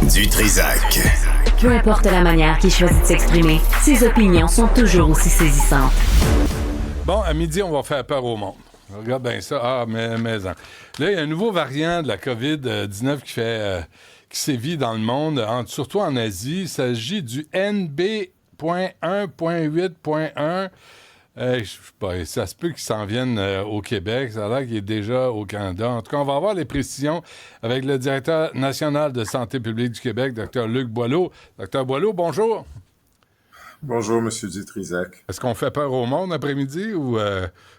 Du Trizac. Peu importe la manière qu'il choisit de s'exprimer, ses opinions sont toujours aussi saisissantes. Bon, à midi, on va faire peur au monde. Regarde bien ça. Ah, mais. Là, il y a un nouveau variant de la COVID-19 qui sévit dans le monde, surtout en Asie. Il s'agit du NB.1.8.1. Je sais pas, ça se peut qu'il s'en vienne au Québec. Ça a l'air qu'il est déjà au Canada. En tout cas, on va avoir les précisions avec le directeur national de santé publique du Québec, Dr. Luc Boileau. Dr. Boileau, bonjour. Bonjour, M. Dutrizac. Est-ce qu'on fait peur au monde après-midi ou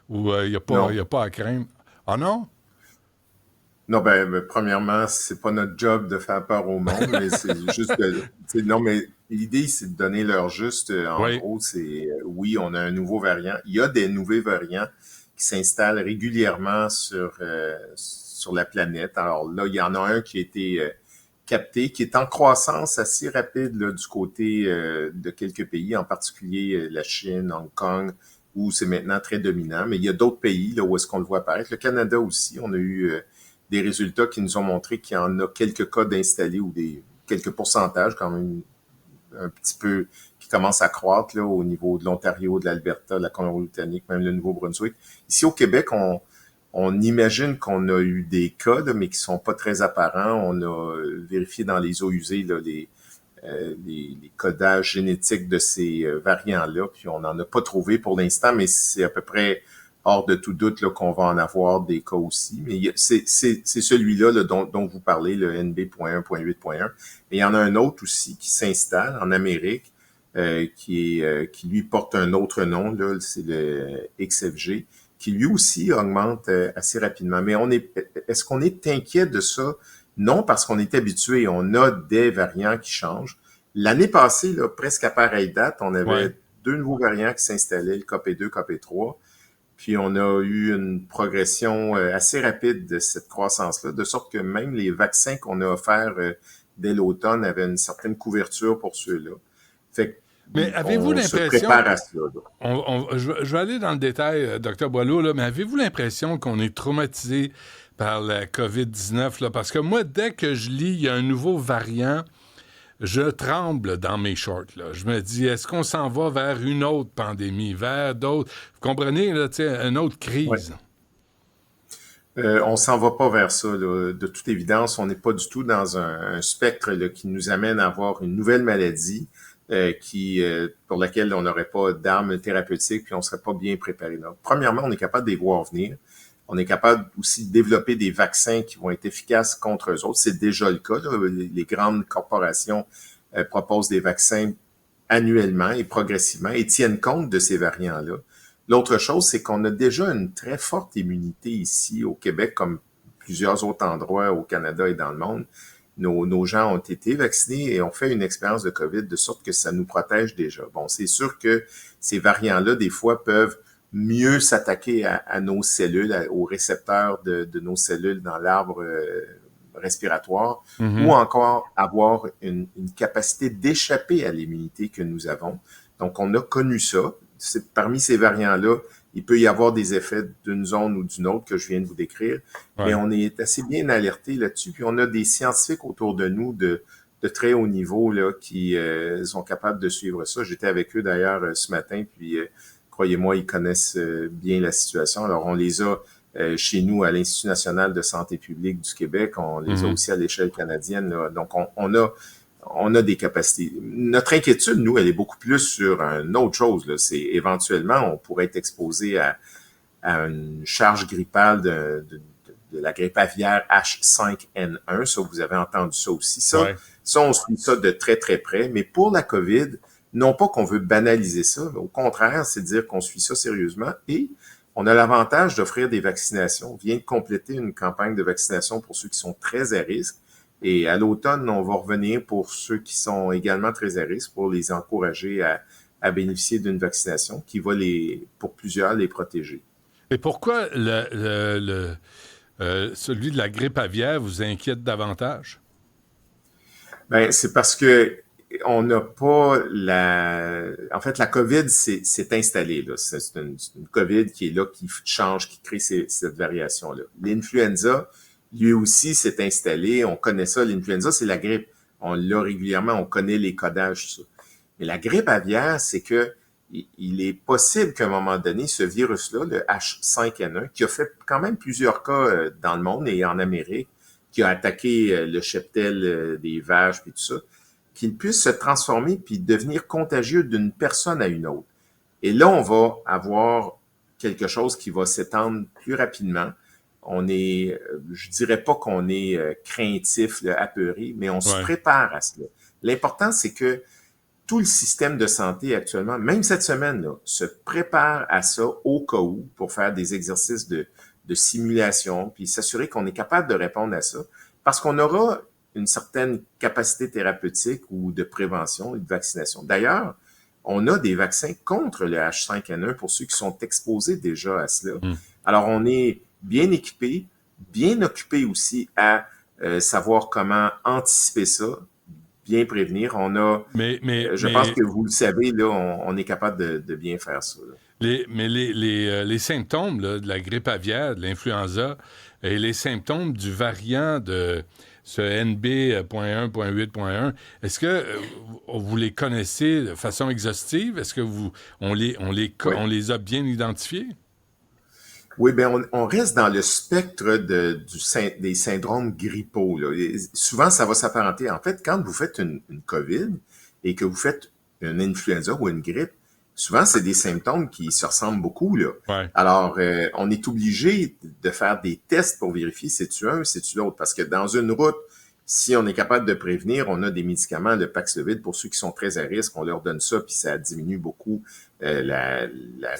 il n'y a pas à craindre? Ah non? Non, premièrement, c'est pas notre job de faire peur au monde, mais c'est juste non, mais l'idée, c'est de donner l'heure juste. En gros, c'est oui, on a un nouveau variant. Il y a des nouveaux variants qui s'installent régulièrement sur la planète. Alors là, il y en a un qui a été capté, qui est en croissance assez rapide là, du côté de quelques pays, en particulier la Chine, Hong Kong, où c'est maintenant très dominant. Mais il y a d'autres pays là où est-ce qu'on le voit apparaître. Le Canada aussi, on a eu des résultats qui nous ont montré qu'il y en a quelques cas d'installés ou quelques pourcentages quand même un petit peu qui commencent à croître là, au niveau de l'Ontario, de l'Alberta, de la Colombie-Britannique, même le Nouveau-Brunswick. Ici au Québec, on imagine qu'on a eu des cas, là, mais qui sont pas très apparents. On a vérifié dans les eaux usées là, les codages génétiques de ces variants-là, puis on n'en a pas trouvé pour l'instant, mais c'est à peu près hors de tout doute là, qu'on va en avoir des cas aussi. Mais c'est celui-là là, dont vous parlez, le NB.1.8.1. Et il y en a un autre aussi qui s'installe en Amérique, qui lui porte un autre nom, là, c'est le XFG, qui lui aussi augmente assez rapidement. Mais est-ce qu'on est inquiet de ça? Non, parce qu'on est habitué. On a des variants qui changent. L'année passée, là, presque à pareille date, on avait deux nouveaux variants qui s'installaient, le KP2, KP3. Puis on a eu une progression assez rapide de cette croissance-là, de sorte que même les vaccins qu'on a offerts dès l'automne avaient une certaine couverture pour ceux-là. Fait que mais avez-vous l'impression... se prépare à cela. Je vais aller dans le détail, Dr. Boileau, là, mais avez-vous l'impression qu'on est traumatisé par la COVID-19? Là? Parce que moi, dès que je lis, il y a un nouveau variant, je tremble dans mes shorts. Là. Je me dis, est-ce qu'on s'en va vers une autre pandémie, vers d'autres... Vous comprenez, là, une autre crise? On s'en va pas vers ça. Là. De toute évidence, on n'est pas du tout dans un spectre là, qui nous amène à avoir une nouvelle maladie pour laquelle on n'aurait pas d'armes thérapeutiques puis on serait pas bien préparé. Là. Premièrement, on est capable de les voir venir. On est capable aussi de développer des vaccins qui vont être efficaces contre eux autres. C'est déjà le cas. Là. Les grandes corporations proposent des vaccins annuellement et progressivement et tiennent compte de ces variants-là. L'autre chose, c'est qu'on a déjà une très forte immunité ici au Québec, comme plusieurs autres endroits au Canada et dans le monde. Nos gens ont été vaccinés et ont fait une expérience de COVID de sorte que ça nous protège déjà. Bon, c'est sûr que ces variants-là, des fois, peuvent mieux s'attaquer à nos cellules, aux récepteurs de nos cellules dans l'arbre respiratoire, ou encore avoir une capacité d'échapper à l'immunité que nous avons. Donc, on a connu ça. Parmi ces variants-là, il peut y avoir des effets d'une zone ou d'une autre que je viens de vous décrire, mais on est assez bien alerté là-dessus. Puis on a des scientifiques autour de nous de très haut niveau là qui sont capables de suivre ça. J'étais avec eux d'ailleurs ce matin, puis croyez-moi, ils connaissent bien la situation. Alors on les a chez nous à l'Institut national de santé publique du Québec, on les a aussi à l'échelle canadienne. Là. Donc on a des capacités. Notre inquiétude, nous, elle est beaucoup plus sur une autre chose. Là. C'est éventuellement, on pourrait être exposé à une charge grippale de la grippe aviaire H5N1. Ça, vous avez entendu ça aussi. Ça, on suit ça de très, très près. Mais pour la COVID, non pas qu'on veut banaliser ça, mais au contraire, c'est dire qu'on suit ça sérieusement. Et on a l'avantage d'offrir des vaccinations. On vient de compléter une campagne de vaccination pour ceux qui sont très à risque. Et à l'automne, on va revenir pour ceux qui sont également très à risque pour les encourager à bénéficier d'une vaccination qui va pour plusieurs, les protéger. Et pourquoi celui de la grippe aviaire vous inquiète davantage? Ben, c'est parce que on n'a pas en fait, la COVID s'est installée, là. C'est une COVID qui est là, qui change, qui crée cette variation-là. L'influenza, lui aussi, s'est installé. On connaît ça. L'influenza, c'est la grippe. on l'a régulièrement, on connaît les codages, tout ça. Mais la grippe aviaire, c'est que il est possible qu'à un moment donné, ce virus-là, le H5N1, qui a fait quand même plusieurs cas dans le monde et en Amérique, qui a attaqué le cheptel des vaches puis tout ça, qu'il puisse se transformer puis devenir contagieux d'une personne à une autre. Et là, on va avoir quelque chose qui va s'étendre plus rapidement. On est, je dirais pas qu'on est craintif, là, apeuré, mais on se prépare à cela. L'important, c'est que tout le système de santé actuellement, même cette semaine, là, se prépare à ça au cas où pour faire des exercices de simulation, puis s'assurer qu'on est capable de répondre à ça, parce qu'on aura une certaine capacité thérapeutique ou de prévention et de vaccination. D'ailleurs, on a des vaccins contre le H5N1 pour ceux qui sont exposés déjà à cela. Alors, on est bien équipé, bien occupé aussi à savoir comment anticiper ça, bien prévenir. On a, je pense que vous le savez, là, on est capable de bien faire ça. Les symptômes là, de la grippe aviaire, de l'influenza, et les symptômes du variant de ce NB.1.8.1, est-ce que vous les connaissez de façon exhaustive? Est-ce que on les a bien identifiés? Oui, bien, on reste dans le spectre des syndromes grippaux, là. Et souvent, ça va s'apparenter. En fait, quand vous faites une COVID et que vous faites une influenza ou une grippe, souvent, c'est des symptômes qui se ressemblent beaucoup, là. Ouais. Alors, on est obligé de faire des tests pour vérifier c'est-tu un ou c'est-tu l'autre. Parce que dans une route, si on est capable de prévenir, on a des médicaments, le Paxlovid, pour ceux qui sont très à risque, on leur donne ça, puis ça diminue beaucoup la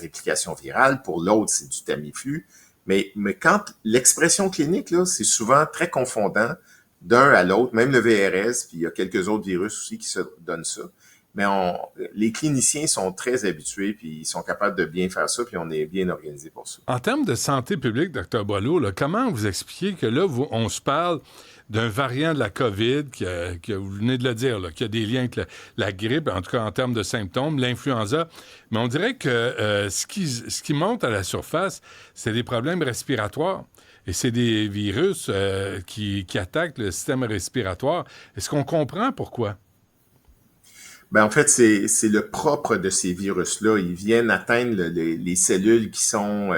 réplication virale. Pour l'autre, c'est du Tamiflu. Mais quand l'expression clinique, là, c'est souvent très confondant d'un à l'autre, même le VRS, puis il y a quelques autres virus aussi qui se donnent ça. Mais les cliniciens sont très habitués, puis ils sont capables de bien faire ça, puis on est bien organisé pour ça. En termes de santé publique, Dr. Boileau, là, comment vous expliquez que là, on se parle d'un variant de la COVID, vous venez de le dire, là, qui a des liens avec la grippe, en tout cas en termes de symptômes, l'influenza, mais on dirait que ce qui monte à la surface, c'est des problèmes respiratoires. Et c'est des virus qui attaquent le système respiratoire. Est-ce qu'on comprend pourquoi? Ben, en fait, c'est le propre de ces virus-là. Ils viennent atteindre les cellules qui sont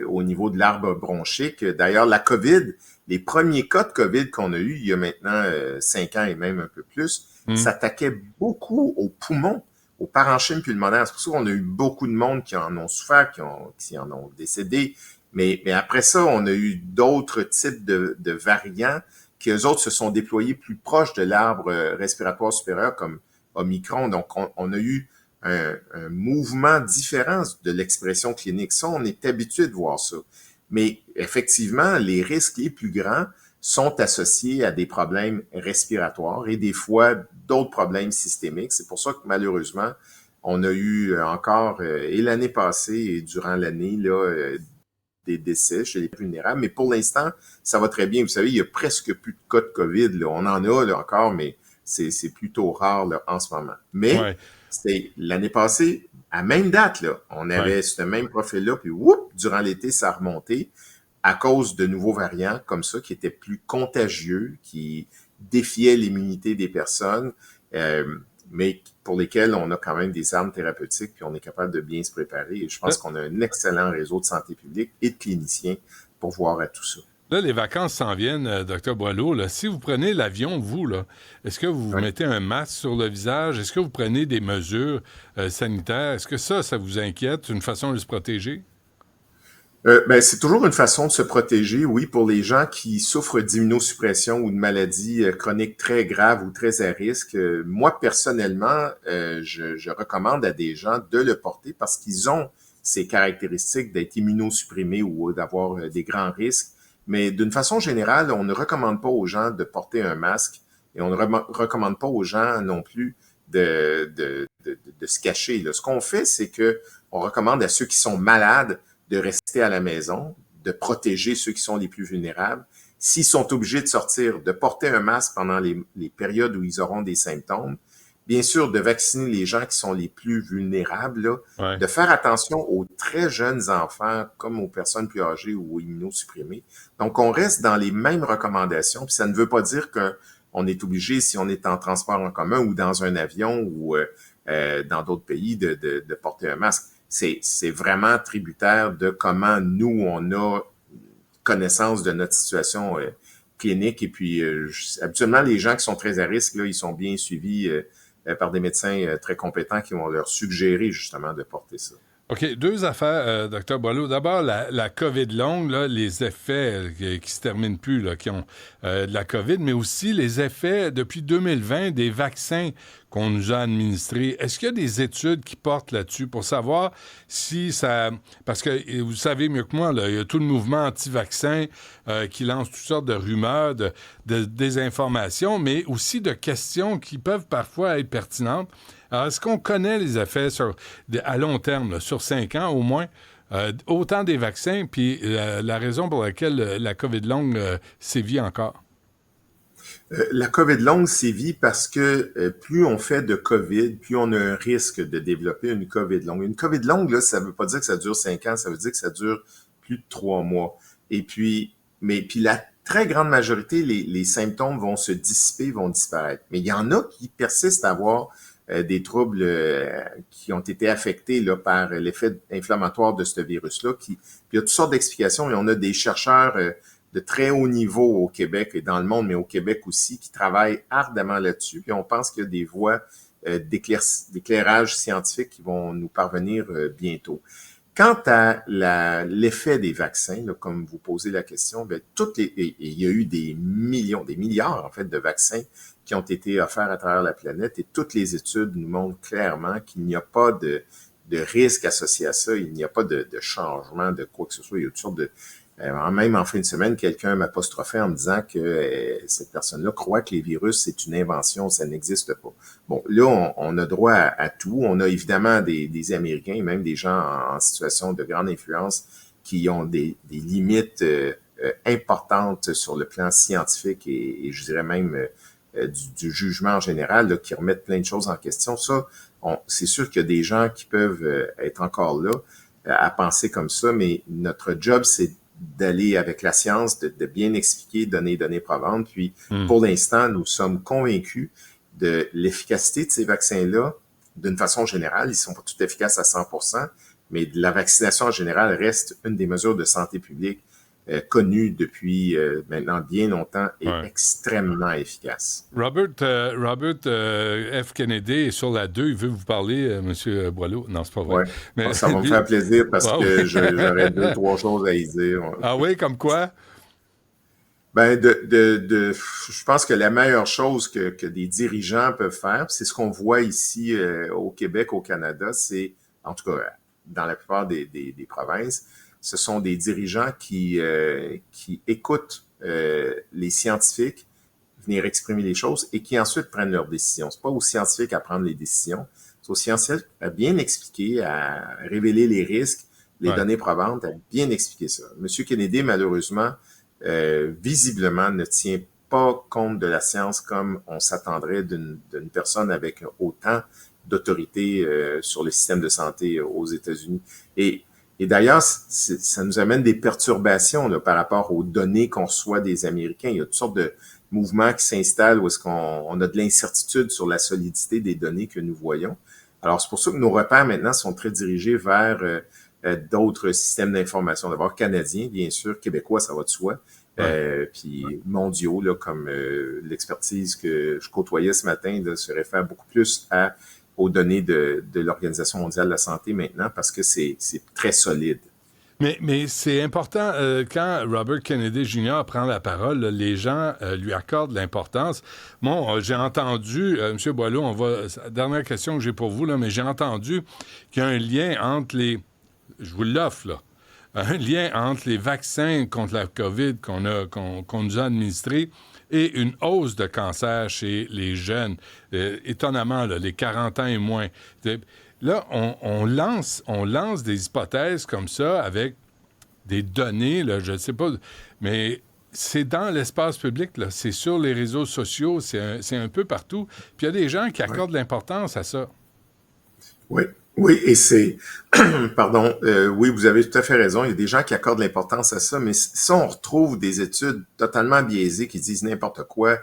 au niveau de l'arbre bronchique. D'ailleurs, la COVID, les premiers cas de COVID qu'on a eu il y a maintenant 5 ans et même un peu plus, s'attaquaient beaucoup aux poumons, aux parenchymes pulmonaires. C'est pour ça qu'on a eu beaucoup de monde qui en ont souffert, qui en ont décédé. Mais après ça, on a eu d'autres types de variants qui, eux autres, se sont déployés plus proches de l'arbre respiratoire supérieur, comme Omicron. Donc, on a eu un mouvement différent de l'expression clinique. Ça, on est habitué de voir ça. Mais effectivement, les risques les plus grands sont associés à des problèmes respiratoires et des fois d'autres problèmes systémiques. C'est pour ça que malheureusement, on a eu encore, et l'année passée et durant l'année, là, des décès chez les plus vulnérables. Mais pour l'instant, ça va très bien. Vous savez, il y a presque plus de cas de COVID, là. On en a là, encore, mais c'est plutôt rare là, en ce moment. Mais c'était l'année passée, à même date, là, on avait ce même profil-là, puis durant l'été, ça a remonté à cause de nouveaux variants comme ça, qui étaient plus contagieux, qui défiaient l'immunité des personnes, mais pour lesquels on a quand même des armes thérapeutiques, puis on est capable de bien se préparer. Et je pense qu'on a un excellent réseau de santé publique et de cliniciens pour voir à tout ça. Là, les vacances s'en viennent, Dr. Boileau. Là. Si vous prenez l'avion, vous, là, est-ce que vous mettez un masque sur le visage? Est-ce que vous prenez des mesures sanitaires? Est-ce que ça vous inquiète? Une façon de se protéger? Ben, c'est toujours une façon de se protéger, oui, pour les gens qui souffrent d'immunosuppression ou de maladies chroniques très graves ou très à risque. Moi, personnellement, je recommande à des gens de le porter parce qu'ils ont ces caractéristiques d'être immunosupprimés ou d'avoir des grands risques. Mais d'une façon générale, on ne recommande pas aux gens de porter un masque et on ne recommande pas aux gens non plus de se cacher. Là. Ce qu'on fait, c'est que on recommande à ceux qui sont malades de rester à la maison, de protéger ceux qui sont les plus vulnérables. S'ils sont obligés de sortir, de porter un masque pendant les périodes où ils auront des symptômes. Bien sûr, de vacciner les gens qui sont les plus vulnérables, là, de faire attention aux très jeunes enfants comme aux personnes plus âgées ou immunosupprimées. Donc, on reste dans les mêmes recommandations, puis ça ne veut pas dire on est obligé, si on est en transport en commun ou dans un avion ou dans d'autres pays, de porter un masque. C'est vraiment tributaire de comment nous, on a connaissance de notre situation clinique. Et puis, habituellement, les gens qui sont très à risque, là, ils sont bien suivis par des médecins très compétents qui vont leur suggérer justement de porter ça. OK, deux affaires, Dr. Boileau. D'abord, la COVID longue, là, les effets qui se terminent plus, là, qui ont de la COVID, mais aussi les effets depuis 2020 des vaccins qu'on nous a administrés. Est-ce qu'il y a des études qui portent là-dessus pour savoir si ça... Parce que vous savez mieux que moi, là, il y a tout le mouvement anti-vaccin qui lance toutes sortes de rumeurs, de désinformation, mais aussi de questions qui peuvent parfois être pertinentes. Alors, est-ce qu'on connaît les effets à long terme, là, sur 5 ans au moins, autant des vaccins, puis la raison pour laquelle la COVID longue sévit encore? La COVID longue sévit parce que plus on fait de COVID, plus on a un risque de développer une COVID longue. Une COVID longue, là, ça ne veut pas dire que ça dure 5 ans, ça veut dire que ça dure plus de 3 mois. Et puis, la très grande majorité, les symptômes vont se dissiper, vont disparaître. Mais il y en a qui persistent à avoir des troubles qui ont été affectés là, par l'effet inflammatoire de ce virus-là. Puis il y a toutes sortes d'explications et on a des chercheurs de très haut niveau au Québec et dans le monde, mais au Québec aussi, qui travaillent ardemment là-dessus. Puis on pense qu'il y a des voies d'éclairage scientifique qui vont nous parvenir bientôt. Quant à l'effet des vaccins, là, comme vous posez la question, bien, il y a eu des milliards en fait de vaccins qui ont été offerts à travers la planète et toutes les études nous montrent clairement qu'il n'y a pas de risque associé à ça, il n'y a pas de changement de quoi que ce soit. Il y a toutes sortes de... même en fin de semaine, quelqu'un m'apostrophait en me disant que cette personne-là croit que les virus, c'est une invention, ça n'existe pas. Bon, là, on a droit à tout. On a évidemment des Américains et même des gens en situation de grande influence qui ont des limites importantes sur le plan scientifique et je dirais même du jugement en général, là, qui remettent plein de choses en question. Ça, c'est sûr qu'il y a des gens qui peuvent être encore là à penser comme ça, mais notre job, c'est d'aller avec la science, de bien expliquer, donner probantes. Puis, pour l'instant, nous sommes convaincus de l'efficacité de ces vaccins-là d'une façon générale. Ils ne sont pas tous efficaces à 100%, mais la vaccination en général reste une des mesures de santé publique connues depuis maintenant bien longtemps et extrêmement efficace. Robert F. Kennedy est sur la 2. Il veut vous parler, M. Boileau. Non, c'est pas vrai. Ouais. Mais ça va me faire plaisir parce que j'aurais 2-3 choses à y dire. Ah oui, comme quoi? Ben, je pense que la meilleure chose que des dirigeants peuvent faire, c'est ce qu'on voit ici au Québec, au Canada, c'est, en tout cas, dans la plupart des provinces, ce sont des dirigeants qui écoutent les scientifiques venir exprimer les choses et qui ensuite prennent leurs décisions. C'est pas aux scientifiques à prendre les décisions, c'est aux scientifiques à bien expliquer, à révéler les risques, les données probantes, à bien expliquer ça. Monsieur Kennedy, malheureusement, visiblement ne tient pas compte de la science comme on s'attendrait d'une personne avec autant d'autorité sur le système de santé aux États-Unis. Et d'ailleurs, ça nous amène des perturbations là, par rapport aux données qu'on reçoit des Américains. Il y a toutes sortes de mouvements qui s'installent où est-ce qu'on a de l'incertitude sur la solidité des données que nous voyons. Alors, c'est pour ça que nos repères maintenant sont très dirigés vers d'autres systèmes d'information. D'abord canadiens, bien sûr, québécois, ça va de soi, puis mondiaux, là, comme l'expertise que je côtoyais ce matin là, se réfère beaucoup plus aux données de l'Organisation mondiale de la santé maintenant parce que c'est très solide. Mais c'est important, quand Robert Kennedy Jr. prend la parole, là, les gens lui accordent l'importance. Bon, j'ai entendu, M. Boileau, dernière question que j'ai pour vous, là, mais j'ai entendu qu'il y a un lien entre je vous l'offre, là, un lien entre les vaccins contre la COVID qu'on nous a administrés et une hausse de cancer chez les jeunes. Étonnamment, là, les 40 ans et moins. Là, on lance des hypothèses comme ça avec des données, là, je ne sais pas, mais c'est dans l'espace public, là, c'est sur les réseaux sociaux, c'est un peu partout. Puis il y a des gens qui accordent l'importance à ça. Oui, et c'est... Pardon, oui, vous avez tout à fait raison. Il y a des gens qui accordent l'importance à ça, mais si on retrouve des études totalement biaisées qui disent n'importe quoi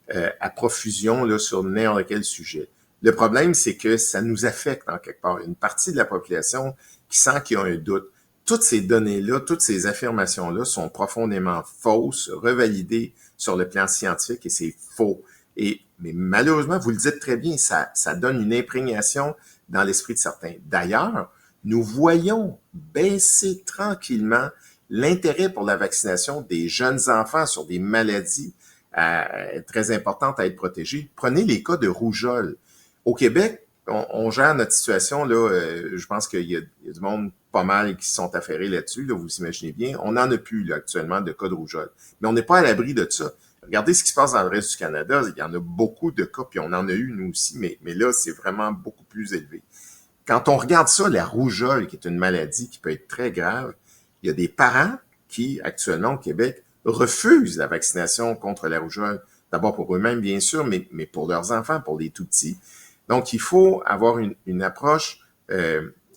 à profusion là, sur n'importe quel sujet. Le problème, c'est que ça nous affecte en quelque part. Une partie de la population qui sent qu'il y a un doute. Toutes ces données-là, toutes ces affirmations-là sont profondément fausses, revalidées sur le plan scientifique et c'est faux. Mais malheureusement, vous le dites très bien, ça donne une imprégnation dans l'esprit de certains. D'ailleurs, nous voyons baisser tranquillement l'intérêt pour la vaccination des jeunes enfants sur des maladies très importantes à être protégées. Prenez les cas de rougeole. Au Québec, on gère notre situation, là, je pense qu'il y a du monde pas mal qui se sont affairés là-dessus, là, vous imaginez bien. On n'en a plus là, actuellement de cas de rougeole. Mais on n'est pas à l'abri de ça. Regardez ce qui se passe dans le reste du Canada. Il y en a beaucoup de cas, puis on en a eu nous aussi, mais là, c'est vraiment beaucoup plus élevé. Quand on regarde ça, la rougeole, qui est une maladie qui peut être très grave, il y a des parents qui, actuellement au Québec, refusent la vaccination contre la rougeole. D'abord pour eux-mêmes, bien sûr, mais pour leurs enfants, pour les tout-petits. Donc, il faut avoir une approche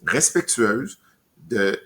respectueuse, de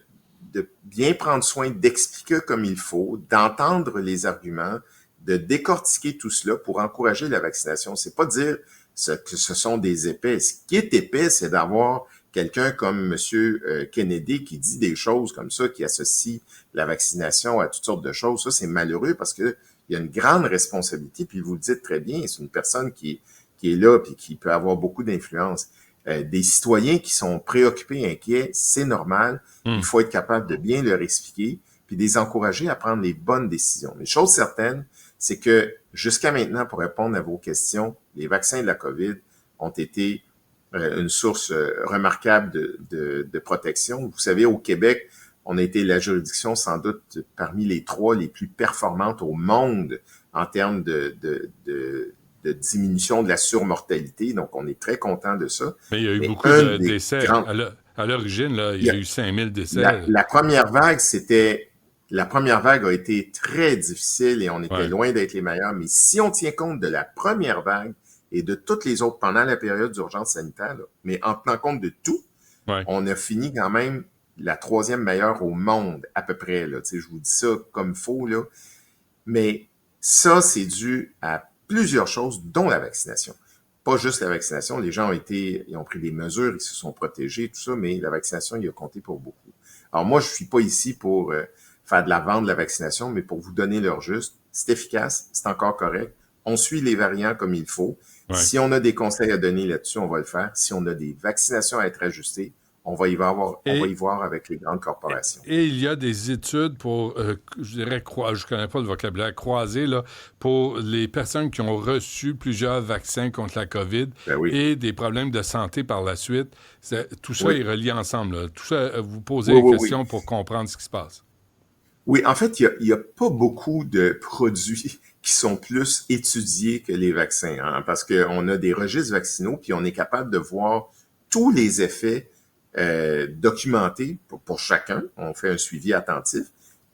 bien prendre soin d'expliquer comme il faut, d'entendre les arguments, de décortiquer tout cela pour encourager la vaccination. C'est pas dire que ce sont des épais. Ce qui est épais, c'est d'avoir quelqu'un comme M. Kennedy qui dit des choses comme ça, qui associe la vaccination à toutes sortes de choses. Ça, c'est malheureux parce que il y a une grande responsabilité, puis vous le dites très bien, c'est une personne qui est là puis qui peut avoir beaucoup d'influence. Des citoyens qui sont préoccupés, inquiets, c'est normal. Il faut être capable de bien leur expliquer puis de les encourager à prendre les bonnes décisions. Mais chose certaine, c'est que jusqu'à maintenant, pour répondre à vos questions, les vaccins de la COVID ont été une source remarquable de protection. Vous savez, au Québec, on a été la juridiction sans doute parmi les 3 les plus performantes au monde en termes de diminution de la surmortalité. Donc, on est très content de ça. Mais il y a eu beaucoup de décès. À l'origine, là, il y a eu 5000 décès. La première vague, la première vague a été très difficile et on était loin d'être les meilleurs. Mais si on tient compte de la première vague et de toutes les autres pendant la période d'urgence sanitaire, là, mais en tenant compte de tout, on a fini quand même la 3e meilleure au monde, à peu près. Là. Je vous dis ça comme faux, là. Mais ça, c'est dû à plusieurs choses, dont la vaccination. Pas juste la vaccination, les gens ils ont pris des mesures, ils se sont protégés, tout ça, mais la vaccination, il a compté pour beaucoup. Alors moi, je suis pas ici pour faire de la vente de la vaccination, mais pour vous donner l'heure juste. C'est efficace, c'est encore correct. On suit les variants comme il faut. Si on a des conseils à donner là-dessus, on va le faire. Si on a des vaccinations à être ajustées, on va y voir avec les grandes corporations. Et il y a des études pour, je dirais, je connais pas le vocabulaire, croisé, là, pour les personnes qui ont reçu plusieurs vaccins contre la COVID et des problèmes de santé par la suite. Tout ça est relié ensemble. Là. Tout ça, vous posez des questions pour comprendre ce qui se passe. Oui, en fait, il y a pas beaucoup de produits qui sont plus étudiés que les vaccins, hein, parce qu'on a des registres vaccinaux, puis on est capable de voir tous les effets documentés pour chacun. On fait un suivi attentif.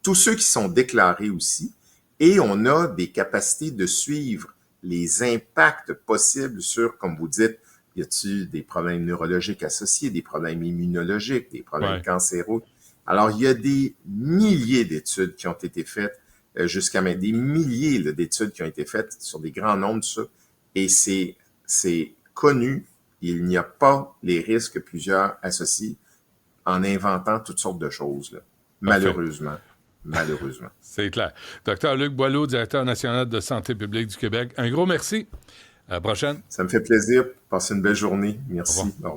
Tous ceux qui sont déclarés aussi. Et on a des capacités de suivre les impacts possibles sur, comme vous dites, y a-t-il des problèmes neurologiques associés, des problèmes immunologiques, des problèmes cancéreux. Alors, il y a des milliers d'études qui ont été faites jusqu'à maintenant, des milliers là, d'études qui ont été faites sur des grands nombres de ça. Et c'est connu. Il n'y a pas les risques que plusieurs associent en inventant toutes sortes de choses, là. Malheureusement. C'est clair. Dr. Luc Boileau, directeur national de santé publique du Québec, un gros merci. À la prochaine. Ça me fait plaisir. Passez une belle journée. Merci. Au revoir.